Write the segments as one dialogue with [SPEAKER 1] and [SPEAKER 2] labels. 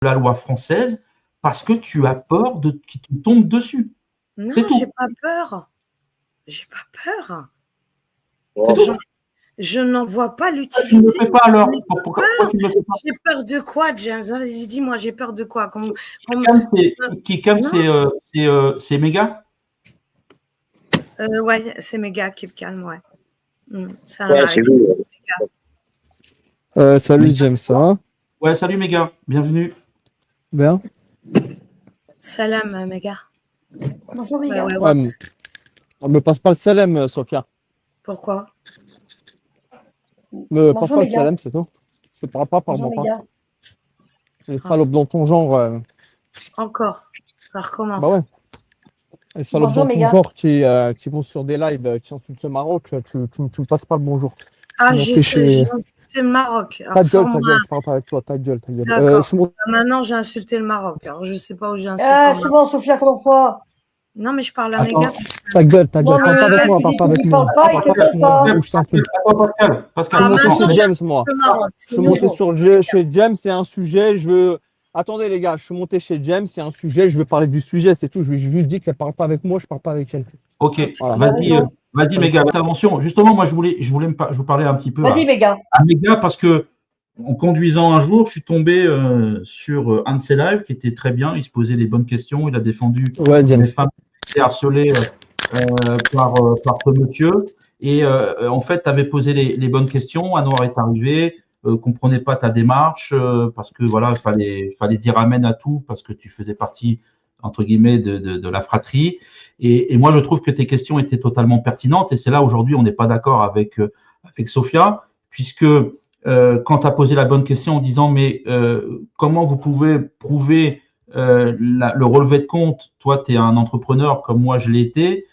[SPEAKER 1] la loi française parce que tu as peur qu'il te tombe dessus.
[SPEAKER 2] Non,
[SPEAKER 1] c'est tout.
[SPEAKER 2] J'ai pas peur. J'ai pas peur.
[SPEAKER 1] C'est tout.
[SPEAKER 2] Je n'en vois pas l'utilité.
[SPEAKER 1] Tu ne le fais pas alors. Pourquoi tu ne le fais pas?
[SPEAKER 2] J'ai peur de quoi, James? Vas-y, dis-moi, j'ai peur de quoi?
[SPEAKER 1] C'est méga.
[SPEAKER 2] Ouais, c'est méga qui me calme, ouais. Ça
[SPEAKER 3] Ouais, c'est lui.
[SPEAKER 4] Salut James, ça va?
[SPEAKER 1] Ouais, salut méga, bienvenue.
[SPEAKER 4] Bien.
[SPEAKER 2] Salam, méga.
[SPEAKER 5] Bonjour méga.
[SPEAKER 4] On me passe pas le salam, Sophia.
[SPEAKER 2] Pourquoi?
[SPEAKER 4] Me passe pas le salam, c'est tout. Je ne parle pas par mon pas. Les salopes dans ton genre.
[SPEAKER 2] Encore. Ça recommence.
[SPEAKER 4] Bah ouais. Les salopes dans ton genre qui vont sur des lives, qui insultent le Maroc, tu me passes pas le bonjour.
[SPEAKER 2] Ah, j'ai insulté le Maroc.
[SPEAKER 4] Ta gueule, je parle pas avec toi, ta gueule.
[SPEAKER 2] Maintenant, j'ai insulté le Maroc. Alors, je sais pas où j'ai insulté.
[SPEAKER 5] C'est bon, Sophia, comment ça?
[SPEAKER 2] Non, mais je parle à méga.
[SPEAKER 4] Ta gueule, parle pas avec moi, parle pas avec moi.
[SPEAKER 1] Pascal,
[SPEAKER 4] je suis James, moi. Je suis monté chez James, c'est un sujet, je veux... Attendez les gars, je suis monté chez James, c'est un sujet, je veux parler du sujet, c'est tout. Je lui ai juste dit qu'elle parle pas avec moi, je parle pas avec elle.
[SPEAKER 1] Ok, voilà. Vas-y méga, intervention. Justement, moi je voulais vous parler un petit peu à méga parce que en conduisant un jour, je suis tombé sur un de ses lives qui était très bien. Il se posait les bonnes questions, il a défendu les femmes qui étaient harcelées par ce monsieur. Et en fait, tu avais posé les bonnes questions. Anouar est arrivé, comprenait pas ta démarche parce que voilà, fallait dire amen à tout parce que tu faisais partie entre guillemets de la fratrie. Et moi, je trouve que tes questions étaient totalement pertinentes. Et c'est là aujourd'hui, on n'est pas d'accord avec Sophia, puisque quand tu as posé la bonne question en disant mais comment vous pouvez prouver le relevé de compte, toi tu es un entrepreneur comme moi je l'ai été,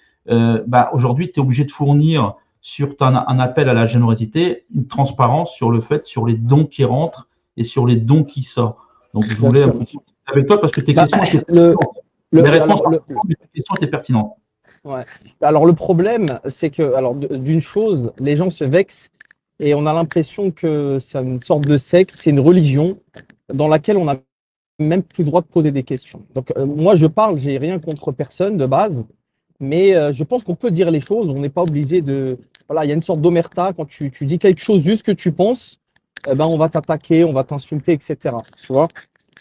[SPEAKER 1] aujourd'hui tu es obligé de fournir sur un appel à la générosité une transparence sur le fait, sur les dons qui rentrent et sur les dons qui sortent. Donc je voulais avec toi parce que tes questions étaient questions étaient pertinentes.
[SPEAKER 4] Ouais. Alors le problème c'est que d'une chose, les gens se vexent. Et on a l'impression que c'est une sorte de secte, c'est une religion dans laquelle on n'a même plus le droit de poser des questions. Donc moi je parle, j'ai rien contre personne de base, mais je pense qu'on peut dire les choses, on n'est pas obligé de... Voilà, il y a une sorte d'omerta, quand tu dis quelque chose juste que tu penses, on va t'attaquer, on va t'insulter, etc. Tu vois?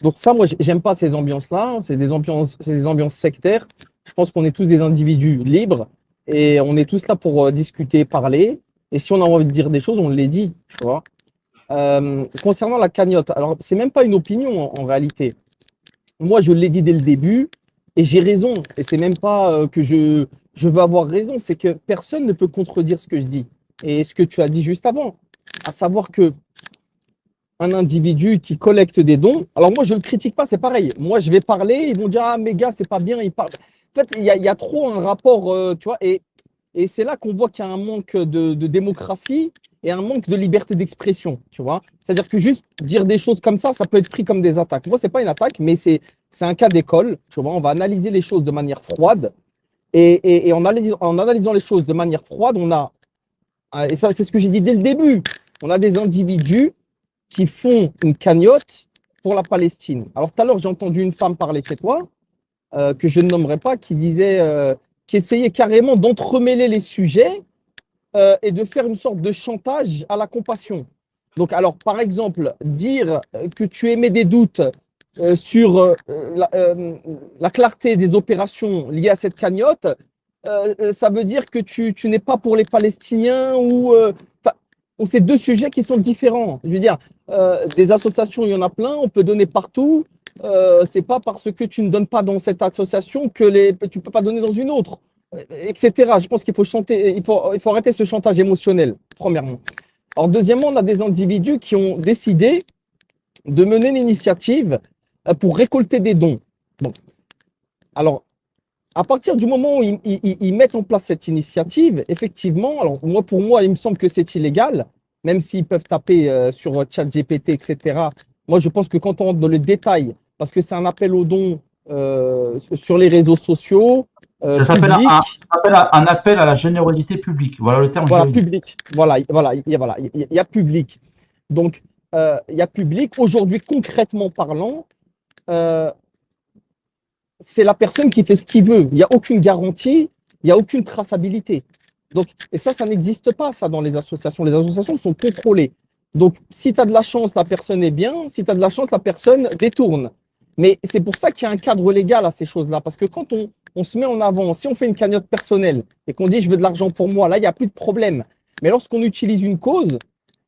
[SPEAKER 4] Donc ça, moi j'aime pas ces ambiances-là, c'est des ambiances sectaires. Je pense qu'on est tous des individus libres et on est tous là pour discuter, parler. Et si on a envie de dire des choses, on les dit, tu vois. Concernant la cagnotte, alors c'est même pas une opinion en réalité. Moi, je l'ai dit dès le début et j'ai raison. Et c'est même pas que je veux avoir raison, c'est que personne ne peut contredire ce que je dis. Et ce que tu as dit juste avant, à savoir que un individu qui collecte des dons, alors moi je ne le critique pas, c'est pareil. Moi je vais parler, ils vont dire ah mes gars c'est pas bien, ils parlent. En fait il y a trop un rapport, tu vois. Et c'est là qu'on voit qu'il y a un manque de démocratie et un manque de liberté d'expression, tu vois. C'est-à-dire que juste dire des choses comme ça peut être pris comme des attaques. Moi, ce n'est pas une attaque, mais c'est un cas d'école, tu vois. On va analyser les choses de manière froide. Et en analysant les choses de manière froide, et ça, c'est ce que j'ai dit dès le début, on a des individus qui font une cagnotte pour la Palestine. Alors, tout à l'heure, j'ai entendu une femme parler chez toi, que je ne nommerai pas, qui disait... qui essayait carrément d'entremêler les sujets et de faire une sorte de chantage à la compassion. Donc, alors, par exemple, dire que tu émets des doutes sur la clarté des opérations liées à cette cagnotte, ça veut dire que tu n'es pas pour les Palestiniens ou... c'est deux sujets qui sont différents. Je veux dire, des associations, il y en a plein, on peut donner partout. C'est pas parce que tu ne donnes pas dans cette association que tu peux pas donner dans une autre, etc. Je pense qu'il faut arrêter ce chantage émotionnel, premièrement. Alors, deuxièmement, on a des individus qui ont décidé de mener une initiative pour récolter des dons. Bon. Alors, à partir du moment où ils mettent en place cette initiative, effectivement, alors pour moi, il me semble que c'est illégal, même s'ils peuvent taper sur ChatGPT, etc. Moi, je pense que quand on rentre dans le détail, parce que c'est un appel aux dons sur les réseaux sociaux.
[SPEAKER 1] Ça s'appelle un appel à la générosité publique. Voilà le terme.
[SPEAKER 4] Voilà, public. Voilà, il y a public. Donc, il y a public. Aujourd'hui, concrètement parlant, c'est la personne qui fait ce qu'il veut. Il n'y a aucune garantie, il n'y a aucune traçabilité. Donc, et ça n'existe pas, ça, dans les associations. Les associations sont contrôlées. Donc, si tu as de la chance, la personne est bien. Si tu as de la chance, la personne détourne. Mais c'est pour ça qu'il y a un cadre légal à ces choses-là. Parce que quand on se met en avant, si on fait une cagnotte personnelle et qu'on dit « je veux de l'argent pour moi », là, il n'y a plus de problème. Mais lorsqu'on utilise une cause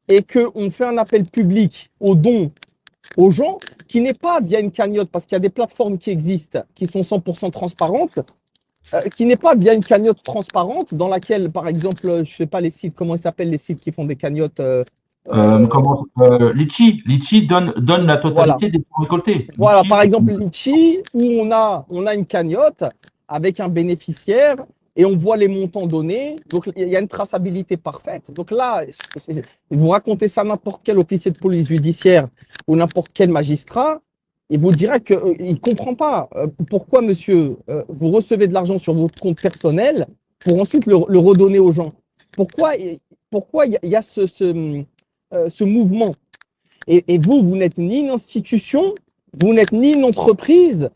[SPEAKER 4] et qu'on fait un appel public aux dons aux gens, qui n'est pas via une cagnotte, parce qu'il y a des plateformes qui existent, qui sont 100% transparentes, qui n'est pas via une cagnotte transparente dans laquelle, par exemple, je ne sais pas les sites, comment ils s'appellent les sites qui font des cagnottes
[SPEAKER 1] Litchi donne la totalité des fonds récoltés.
[SPEAKER 4] Voilà, par exemple, Litchi, où on a une cagnotte avec un bénéficiaire et on voit les montants donnés. Donc, il y a une traçabilité parfaite. Donc là, vous racontez ça à n'importe quel officier de police judiciaire ou n'importe quel magistrat, il vous dira qu'il ne comprend pas pourquoi, monsieur, vous recevez de l'argent sur votre compte personnel pour ensuite le redonner aux gens. Pourquoi il y a ce mouvement. Et vous n'êtes ni une institution, vous n'êtes ni une entreprise,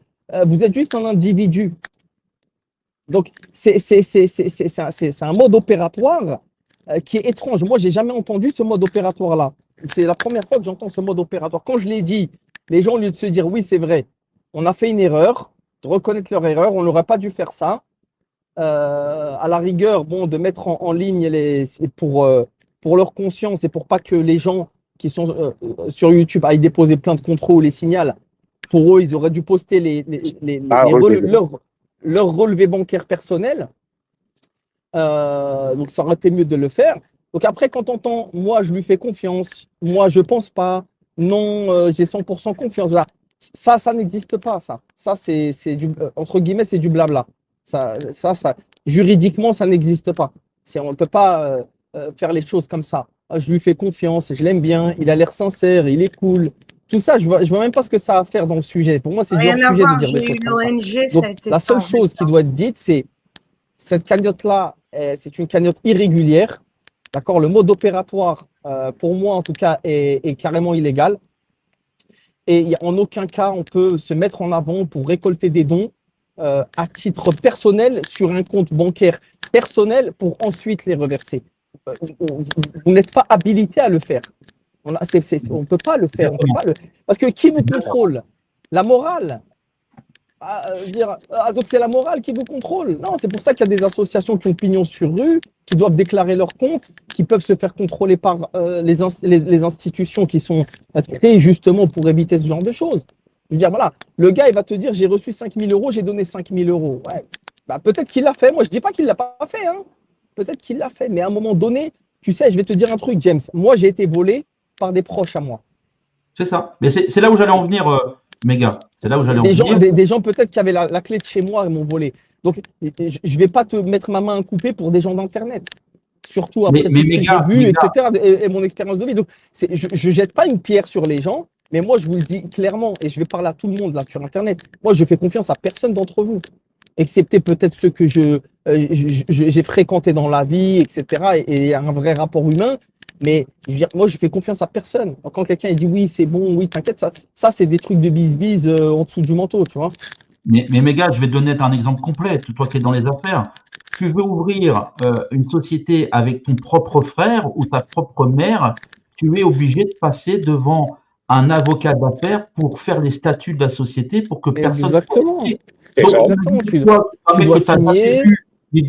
[SPEAKER 4] vous êtes juste un individu. Donc, c'est un mode opératoire qui est étrange. Moi, je n'ai jamais entendu ce mode opératoire-là. C'est la première fois que j'entends ce mode opératoire. Quand je l'ai dit, les gens, au lieu de se dire « oui, c'est vrai, on a fait une erreur », de reconnaître leur erreur, on n'aurait pas dû faire ça. À la rigueur, bon, de mettre en ligne pour leur conscience et pour pas que les gens qui sont sur YouTube aillent déposer plein de contrôles et signalent, pour eux, ils auraient dû poster leur relevé bancaire personnel. Donc, ça aurait été mieux de le faire. Donc, après, quand on entend « moi, je lui fais confiance »,« moi, je pense pas »,« non, j'ai 100% confiance », ça n'existe pas, ça. Ça, c'est du, entre guillemets, c'est du blabla. Ça, juridiquement, ça n'existe pas. On ne peut pas faire les choses comme ça. Je lui fais confiance, je l'aime bien, il a l'air sincère, il est cool. Tout ça, je vois même pas ce que ça a à faire dans le sujet. Pour moi, c'est du hors-sujet de dire des choses comme ça. Donc, la seule chose qui doit être dite, c'est cette cagnotte-là, c'est une cagnotte irrégulière. D'accord, le mode opératoire, pour moi en tout cas, est carrément illégal. Et en aucun cas, on peut se mettre en avant pour récolter des dons à titre personnel sur un compte bancaire personnel pour ensuite les reverser. Vous n'êtes pas habilité à le faire. On ne peut pas le faire. Parce que qui vous contrôle? La morale. Donc c'est la morale qui vous contrôle. Non, c'est pour ça qu'il y a des associations qui ont pignon sur rue, qui doivent déclarer leurs comptes, qui peuvent se faire contrôler par les institutions qui sont créées justement pour éviter ce genre de choses. Je veux dire, voilà, le gars, il va te dire, j'ai reçu 5 000 €, j'ai donné 5 000 €. Ouais. Bah, peut-être qu'il l'a fait. Moi, je ne dis pas qu'il ne l'a pas fait. Hein. Peut-être qu'il l'a fait. Mais à un moment donné, tu sais, je vais te dire un truc, James. Moi, j'ai été volé par des proches à moi.
[SPEAKER 1] C'est ça. Mais c'est là où j'allais en venir, Méga. C'est là où j'allais en venir.
[SPEAKER 4] Des gens peut-être qui avaient la clé de chez moi et m'ont volé. Donc, je ne vais pas te mettre ma main à couper pour des gens d'Internet. Surtout après tout ce que j'ai vu, etc. Et mon expérience de vie. Donc, je ne jette pas une pierre sur les gens. Mais moi, je vous le dis clairement, et je vais parler à tout le monde là sur Internet, moi, je fais confiance à personne d'entre vous, excepté peut-être ceux que j'ai fréquentés dans la vie, etc. Et un vrai rapport humain. Mais je veux dire, moi, je fais confiance à personne. Quand quelqu'un dit oui, c'est bon, oui, t'inquiète, ça c'est des trucs de bise-bise en dessous du manteau, tu vois.
[SPEAKER 1] Mais Méga, je vais te donner un exemple complet. Toi qui es dans les affaires, tu veux ouvrir une société avec ton propre frère ou ta propre mère, tu es obligé de passer devant un avocat d'affaires pour faire les statuts de la société pour que personne.
[SPEAKER 4] Exactement.
[SPEAKER 1] Exactement. Tu dois signer.
[SPEAKER 4] Tu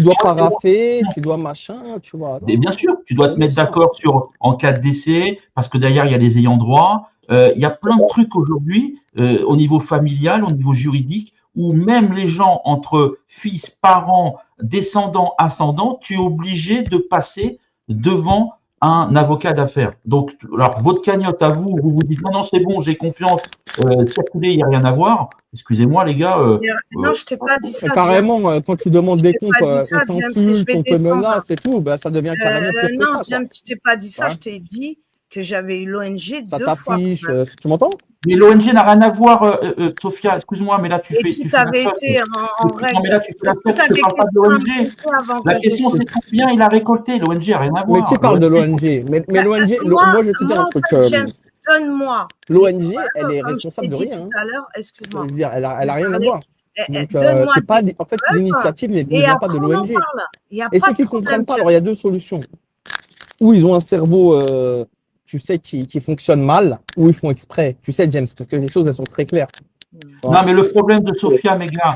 [SPEAKER 4] dois paraffer, tu dois machin, tu vois.
[SPEAKER 1] Et bien sûr, tu dois te mettre d'accord sur en cas de décès, parce que derrière il y a les ayants droit. Il y a plein de trucs aujourd'hui au niveau familial, au niveau juridique, où même les gens entre fils, parents, descendants, ascendants, tu es obligé de passer devant un avocat d'affaires. Donc, alors, votre cagnotte à vous, vous vous dites non, c'est bon, j'ai confiance, circulez, il n'y a rien à voir. Excusez-moi, les gars.
[SPEAKER 2] Non, je t'ai pas dit ça.
[SPEAKER 4] Carrément, quand tu demandes des comptes, on t'insulte, on te menace et tout, bah, ça devient carrément pire que ça.
[SPEAKER 2] Non, James, je t'ai pas dit ça, je t'ai dit que j'avais eu l'ONG 2 fois.
[SPEAKER 4] Tu m'entends?
[SPEAKER 1] Mais l'ONG n'a rien à voir, Sophia, excuse-moi, mais là tu fais.
[SPEAKER 2] Et tu avais été en règle.
[SPEAKER 1] Non, mais là tu fais la fête, je ne parle pas de l'ONG. La question c'est combien il a récolté. L'ONG n'a rien à voir.
[SPEAKER 4] Mais qui parle de l'ONG? Mais l'ONG, moi je vais te dire un truc.
[SPEAKER 2] Donne-moi.
[SPEAKER 4] L'ONG, elle est responsable de rien.
[SPEAKER 2] Tout à l'heure, excuse-moi.
[SPEAKER 4] Elle a rien à voir. Donc,
[SPEAKER 2] c'est
[SPEAKER 4] pas, en fait, l'initiative ne vient pas de l'ONG. Et ceux qui ne comprennent pas, alors il y a deux solutions. Ou ils ont un cerveau, tu sais, qui fonctionne mal, ou ils font exprès. Tu sais, James, parce que les choses, elles sont très claires.
[SPEAKER 1] Non, mais le problème de Sophia, mes gars,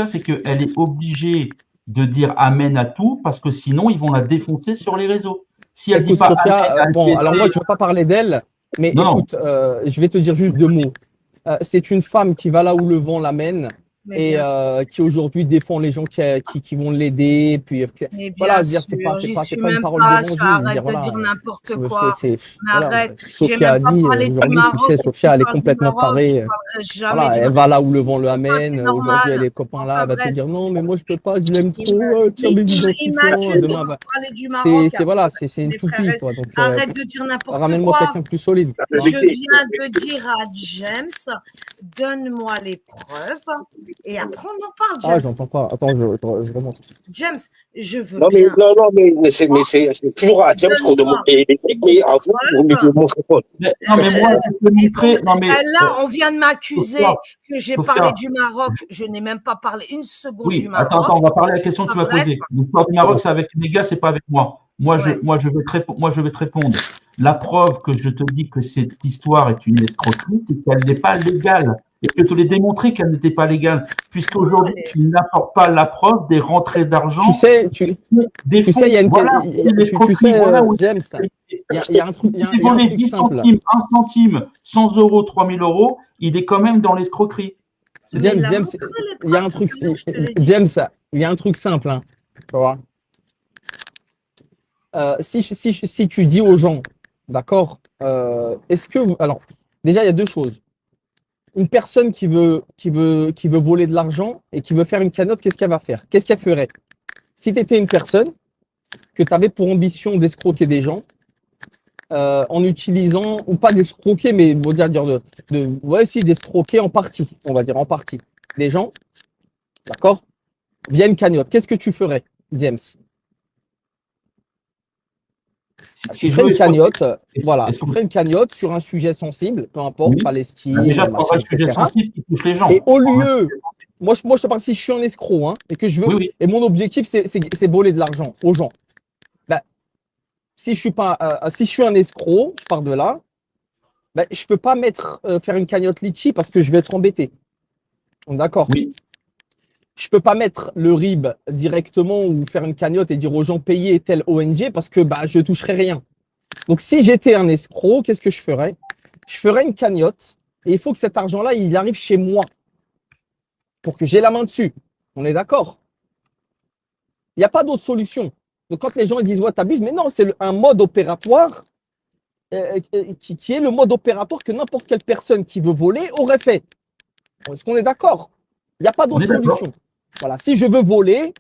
[SPEAKER 1] c'est qu'elle est obligée de dire amen à tout, parce que sinon, ils vont la défoncer sur les réseaux. Si elle
[SPEAKER 4] écoute,
[SPEAKER 1] dit pas
[SPEAKER 4] Sophia,
[SPEAKER 1] amen,
[SPEAKER 4] bon, alors moi, je ne veux pas parler d'elle, mais
[SPEAKER 1] non,
[SPEAKER 4] écoute, je vais te dire juste deux mots. C'est une femme qui va là où le vent l'amène. Et qui aujourd'hui défend les gens qui vont l'aider. Puis voilà, dire c'est pas une parole d'évangile.
[SPEAKER 2] Arrête de dire n'importe quoi. Arrête.
[SPEAKER 4] Sophia a dit aujourd'hui, tu sais, Sophia, elle est complètement tarée. Voilà, elle va là où le vent le amène. Aujourd'hui, elle est copain là, elle va te dire non, mais moi je peux pas, je l'aime trop. Tiens mes identifiants. Demain, c'est une toupie.
[SPEAKER 2] Arrête de dire n'importe quoi.
[SPEAKER 4] Ramène-moi quelqu'un de plus solide.
[SPEAKER 2] Je viens de dire à James, donne-moi les preuves. Et après, on en parle, James.
[SPEAKER 4] Ah, j'entends pas. Attends, je remonte.
[SPEAKER 2] James, je veux
[SPEAKER 3] bien. Mais c'est toujours à James qu'on demande les trucs, mais à vous, vous me montrez pas.
[SPEAKER 1] Non, mais moi, je peux montrer.
[SPEAKER 2] Là, on vient de m'accuser que j'ai parlé du Maroc. Je n'ai même pas parlé une seconde du Maroc.
[SPEAKER 1] Attends, on va parler de la question que tu m'as posée. L'histoire du Maroc, c'est avec les gars, c'est pas avec moi. Moi, je vais te répondre. La preuve que je te dis que cette histoire est une escroquerie, c'est qu'elle n'est pas légale. Et je te l'ai démontré qu'elle n'était pas légale, puisqu'aujourd'hui, tu n'apportes pas la preuve des rentrées d'argent.
[SPEAKER 4] Tu sais, il y a une James, il y a un truc,
[SPEAKER 1] volé 10 centimes, 1 centime, 100 euros, 3000 euros, il est quand même dans l'escroquerie.
[SPEAKER 4] James, il y a un truc, James, il y a un truc simple, hein, tu vois. Si tu dis aux gens, d'accord, est-ce que, alors, déjà, il y a deux choses. Une personne qui veut voler de l'argent et qui veut faire une cagnotte, qu'est-ce qu'elle va faire? Qu'est-ce qu'elle ferait? Si tu étais une personne que tu avais pour ambition d'escroquer des gens, en utilisant, ou pas d'escroquer, mais on va dire d'escroquer en partie, on va dire en partie. Les gens, d'accord, via une cagnotte, qu'est-ce que tu ferais, James? Tu ferais une cagnotte, voilà, tu ferais une cagnotte sur un sujet sensible, peu importe, Palestine,
[SPEAKER 1] déjà, un sujet sensible qui touche les gens.
[SPEAKER 4] Et au lieu, moi je te parle si je suis un escroc, hein, et que je veux, et mon objectif c'est voler de l'argent aux gens. Ben, si je suis un escroc, je pars de là, ben, je peux pas faire une cagnotte litchi parce que je vais être embêté. D'accord.
[SPEAKER 1] Oui.
[SPEAKER 4] Je peux pas mettre le RIB directement ou faire une cagnotte et dire aux gens payez telle ONG parce que je toucherai rien. Donc, si j'étais un escroc, qu'est-ce que je ferais? Je ferais une cagnotte et il faut que cet argent-là, il arrive chez moi pour que j'ai la main dessus. On est d'accord? Il n'y a pas d'autre solution. Donc, quand les gens ils disent ouais, t'abuses, mais non, c'est un mode opératoire qui est le mode opératoire que n'importe quelle personne qui veut voler aurait fait. Est-ce qu'on est d'accord? Il n'y a pas d'autre solution. Voilà. Si je veux voler,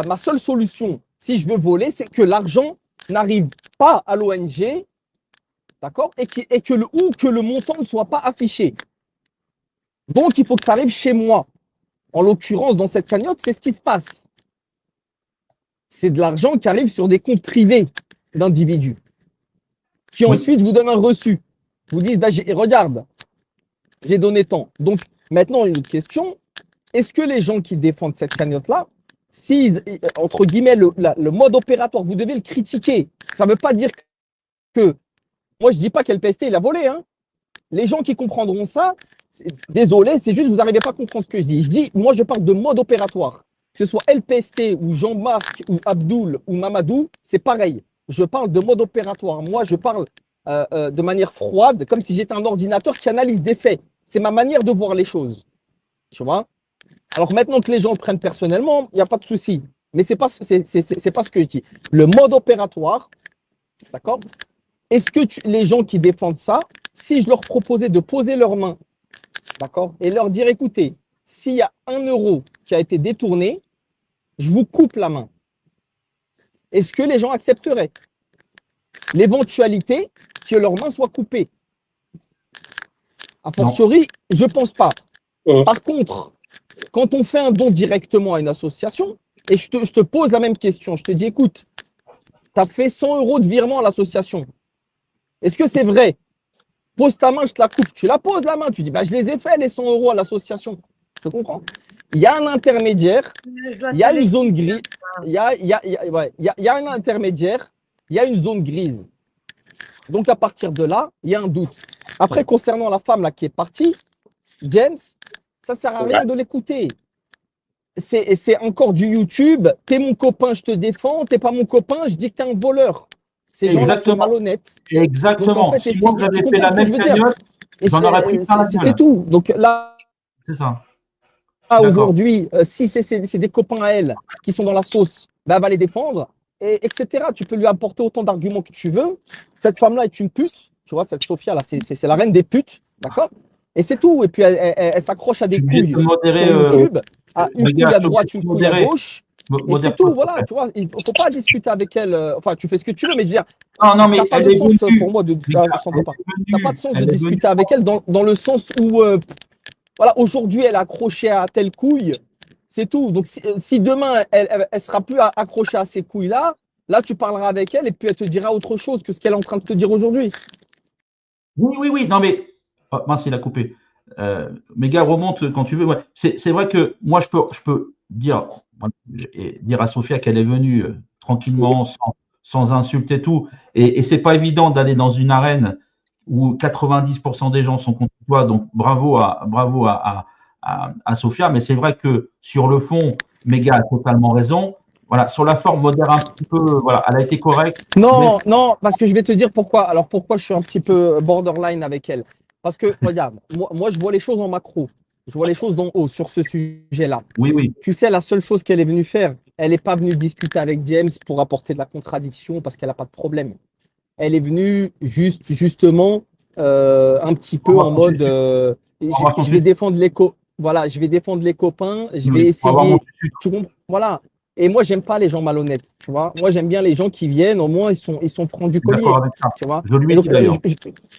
[SPEAKER 4] ma seule solution, si je veux voler, c'est que l'argent n'arrive pas à l'ONG, d'accord, et que le montant ne soit pas affiché. Donc, il faut que ça arrive chez moi. En l'occurrence, dans cette cagnotte, c'est ce qui se passe. C'est de l'argent qui arrive sur des comptes privés d'individus qui ensuite vous donnent un reçu. Vous disent, regarde, j'ai donné tant. Donc, maintenant, une autre question. Est-ce que les gens qui défendent cette cagnotte-là, entre guillemets, le mode opératoire, vous devez le critiquer. Ça ne veut pas dire que… Moi, je ne dis pas qu'LPST, il a volé. Hein. Les gens qui comprendront ça, désolé, c'est juste que vous n'arrivez pas à comprendre ce que je dis. Moi, je parle de mode opératoire. Que ce soit LPST ou Jean-Marc ou Abdoul ou Mamadou, c'est pareil. Je parle de mode opératoire. Moi, je parle de manière froide, comme si j'étais un ordinateur qui analyse des faits. C'est ma manière de voir les choses. Tu vois? Alors maintenant que les gens le prennent personnellement, il n'y a pas de souci. Mais ce n'est pas ce que je dis. Le mode opératoire, d'accord? Est-ce que les gens qui défendent ça, si je leur proposais de poser leurs mains, d'accord, et leur dire, écoutez, s'il y a 1 euro qui a été détourné, je vous coupe la main. Est-ce que les gens accepteraient l'éventualité que leurs mains soient coupées? A fortiori, je ne pense pas. Par contre, quand on fait un don directement à une association, et je te pose la même question, je te dis, écoute, tu as fait 100 euros de virement à l'association. Est-ce que c'est vrai? pose ta main, je te la coupe. Tu la poses la main, tu dis, bah, je les ai fait les 100 € à l'association. Tu comprends? Il y a un intermédiaire, il y a une zone grise, il y a un intermédiaire, il y a une zone grise. Donc, à partir de là, il y a un doute. Après, concernant la femme là qui est partie, James, ça ne sert à rien de l'écouter. C'est encore du YouTube. T'es mon copain, je te défends. T'es pas mon copain, je dis que t'es un voleur. Ces gens-là sont malhonnêtes.
[SPEAKER 1] Exactement.
[SPEAKER 4] Donc, en fait,
[SPEAKER 1] si moi j'avais fait la même cagnotte, j'en aurais pris plein la gueule.
[SPEAKER 4] C'est tout. Donc là,
[SPEAKER 1] c'est ça.
[SPEAKER 4] Aujourd'hui, si c'est des copains à elle qui sont dans la sauce, bah, elle va les défendre, etc. Tu peux lui apporter autant d'arguments que tu veux. Cette femme-là est une pute. Tu vois, cette Sophia là, c'est la reine des putes, d'accord? Et c'est tout. Et puis elle s'accroche à des couilles sur YouTube, à une couille à droite, une couille à gauche. Et c'est tout, voilà, tu vois, il ne faut pas discuter avec elle. Enfin, tu fais ce que tu veux, mais je veux dire,
[SPEAKER 1] ça n'a
[SPEAKER 4] pas de sens pour moi ça n'a pas de sens de discuter avec elle dans le sens où, voilà, aujourd'hui, elle est accrochée à telle couille, c'est tout. Donc, si demain, elle ne sera plus accrochée à ces couilles-là, là, tu parleras avec elle et puis elle te dira autre chose que ce qu'elle est en train de te dire aujourd'hui.
[SPEAKER 1] Oui. Non, mais. Oh, mince, il a coupé. Méga, remonte quand tu veux. Ouais. C'est vrai que moi, je peux dire à Sophia qu'elle est venue tranquillement, sans insultes et tout. Et c'est pas évident d'aller dans une arène où 90% des gens sont contre toi. Donc, bravo à Sophia. Mais c'est vrai que sur le fond, Méga a totalement raison. Voilà, sur la forme, modère un petit peu. Voilà, elle a été correcte.
[SPEAKER 4] Non, parce que je vais te dire pourquoi. Alors, pourquoi je suis un petit peu borderline avec elle? Parce que, regarde, moi, je vois les choses en macro. Je vois les choses d'en haut sur ce sujet-là.
[SPEAKER 1] Oui.
[SPEAKER 4] Tu sais, la seule chose qu'elle est venue faire, elle n'est pas venue discuter avec James pour apporter de la contradiction parce qu'elle n'a pas de problème. Elle est venue justement un petit peu en mode je vais défendre les voilà, je vais défendre les copains, je vais essayer. Voilà. Et moi, j'aime pas les gens malhonnêtes, tu vois. Moi, j'aime bien les gens qui viennent, au moins, ils sont francs du collier, tu vois.
[SPEAKER 1] Je lui ai dit d'ailleurs.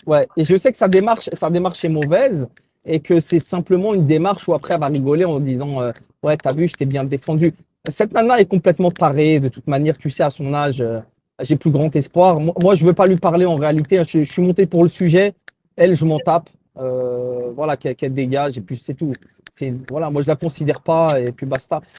[SPEAKER 4] Ouais, et je sais que sa démarche est mauvaise et que c'est simplement une démarche où après, elle va rigoler en disant ouais, t'as vu, je t'ai bien défendu. Cette nana est complètement tarée, de toute manière, tu sais, à son âge, j'ai plus grand espoir. Moi, je veux pas lui parler en réalité. Je suis monté pour le sujet. Elle, je m'en tape. Voilà, qu'elle dégage et puis c'est tout. Voilà, moi, je la considère pas et puis basta.